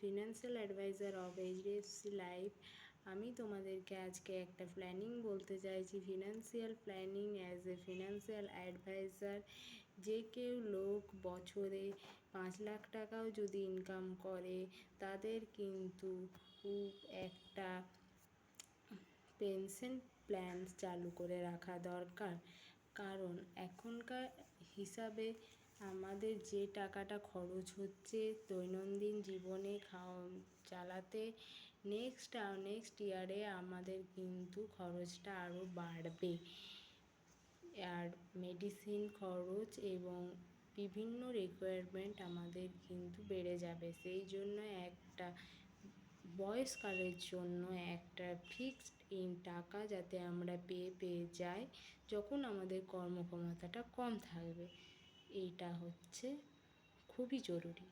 Financial adviser of HDFC life. আমি তোমাদেরকে আজকে একটা প্ল্যানিং বলতে চাইছি, financial planning as a financial adviser. যে কেউ লোক বছরে 5 লাখ টাকাও যদি ইনকাম করে, তাদের কিন্তু একটা পেনশন প্ল্যান চালু করে রাখা দরকার। কারণ এখনকার হিসাবে আমাদের যে টাকাটা খরচ হচ্ছে দৈনন্দিন জীবনে চালাতে, নেক্সট ইয়ারে আমাদের কিন্তু খরচটা আরও বাড়বে। আর মেডিসিন খরচ এবং বিভিন্ন রিকোয়ারমেন্ট আমাদের কিন্তু বেড়ে যাবে। সেই জন্য একটা বয়সকালের জন্য একটা ফিক্সড টাকা যাতে আমরা পেয়ে যাই যখন আমাদের কর্মক্ষমতাটা কম থাকবে, এইটা হচ্ছে খুবই জরুরি।